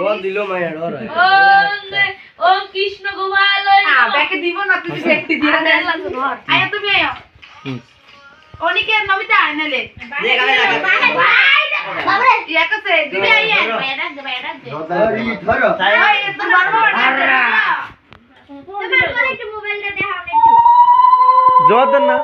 জল দিলো মায়ের ওর ও কৃষ্ণ গোপাল ব্যাকে দিব না তুই একটি দিয়ে দেন আয়া তুমি আয় অনিকে নমিতা আনলে বাবারে ইয়া কাছে দিদি আইয়া বাইরা দে ধরো এই তো মারবো তুমি আমার একটু মোবাইলটা দেখাও না একটু জল দেন না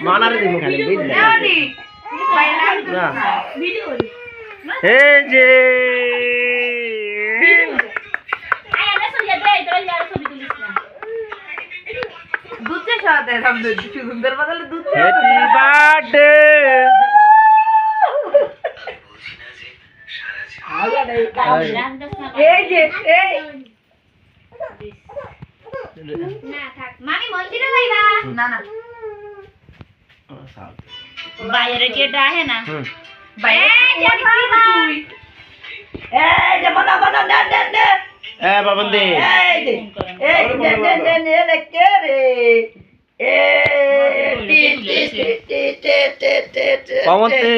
মানারে দিব খালি বুঝলে এই যে দুধে সাথে সামনে সুন্দর বদলে দুধ হ্যাপি বার্থডে এই যে এই না থাক মামি মন্দিরে যাইবা না না বাইরে কেটা আছে না বাইরে জানি কি তুই এই যে বনা বনা নে এ বাবন্দি এই নে কে রে এ টি পবন্তি